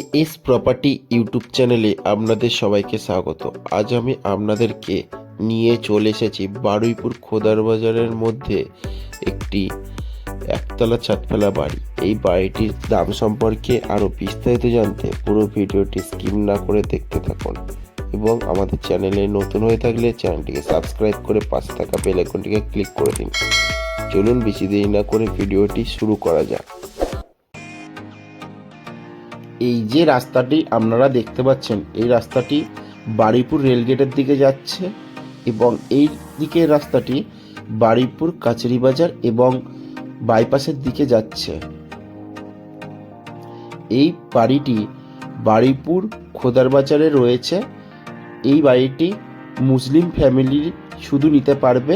As property YouTube চ্যানেলে আপনাদের সবাইকে স্বাগত। আজ আমি আপনাদেরকে নিয়ে চলে এসেছি বারুইপুর খোদার বাজারের মধ্যে একটি একতলা ছাদফেলা বাড়ি। এই বাড়িটির দাম সম্পর্কে আরও বিস্তারিত জানতে পুরো ভিডিওটি স্কিপ না করে দেখতে থাকুন এবং আমাদের চ্যানেলে নতুন হয়ে থাকলে চ্যানেলটিকে সাবস্ক্রাইব করে পাশে থাকা বেল আইকনটিকে ক্লিক করে দিন। চলুন বেশি দেরি না করে ভিডিওটি শুরু করা যাক। এই যে রাস্তাটি আপনারা দেখতে পাচ্ছেন, এই রাস্তাটি বারুইপুর রেলগেটের দিকে যাচ্ছে এবং এই দিকে রাস্তাটি বারুইপুর কাছারি বাজার এবং বাইপাসের দিকে যাচ্ছে। এই বাড়িটি বারুইপুর খোদার বাজারে রয়েছে। এই বাড়িটি মুসলিম ফ্যামিলি শুধু নিতে পারবে।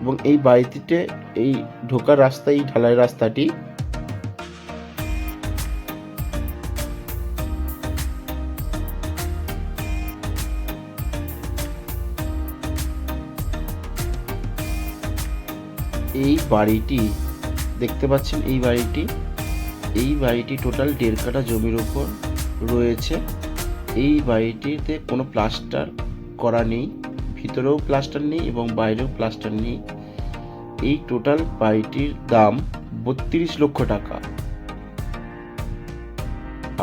এবং এই বাড়িটিতে এই ঢোকার রাস্তা, এই ঢালাই রাস্তাটি এই বাড়িটি দেখতে পাচ্ছেন। এই বাড়িটি টোটাল 1.5 কাঠা জমির উপর রয়েছে। এই বাড়িটিতে কোনো প্লাস্টার করা নেই, ভিতরেও প্লাস্টার নেই এবং বাইরেও প্লাস্টার নেই। এই টোটাল বাড়িটির দাম 32 লক্ষ টাকা।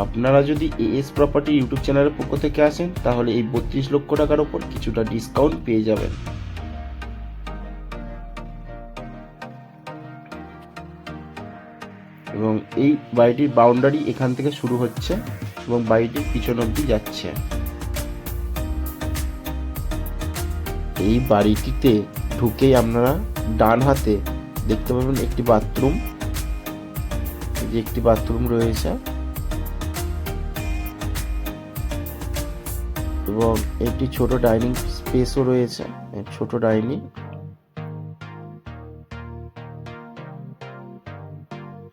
আপনারা যদি এএস প্রপার্টি ইউটিউব চ্যানেলের পক্ষ থেকে আসেন তাহলে এই 32 লক্ষ টাকার উপর কিছুটা ডিসকাউন্ট পেয়ে যাবেন। এবং এই বাড়িটির বাউন্ডারি এখান থেকে শুরু হচ্ছে এবং বাড়িটির পিছন অবধি যাচ্ছে। এই বাড়িটিতে ঢুকেই আপনারা ডান হাতে দেখতে পাবেন একটি বাথরুম। এই যে একটি বাথরুম রয়েছে এবং একটি ছোট ডাইনিং স্পেসও রয়েছে, ছোট ডাইনিং।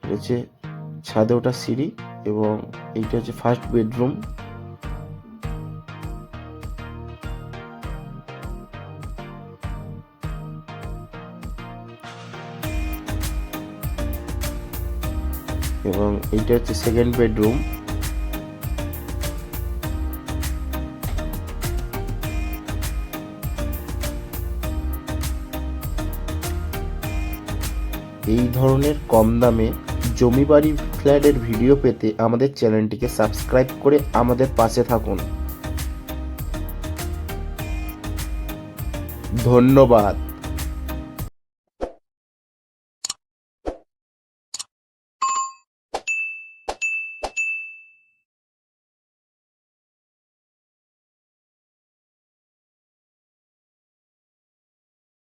রয়েছে ছাদে ওঠা সিঁড়ি এবং এইটা হচ্ছে ফার্স্ট বেডরুম। এবং এইটা হচ্ছে সেকেন্ড বেডরুম। এই ধরনের কম দামে জমি বাড়ি ফ্ল্যাটের ভিডিও পেতে আমাদের চ্যানেলটিকে সাবস্ক্রাইব করে আমাদের পাশে থাকুন। ধন্যবাদ।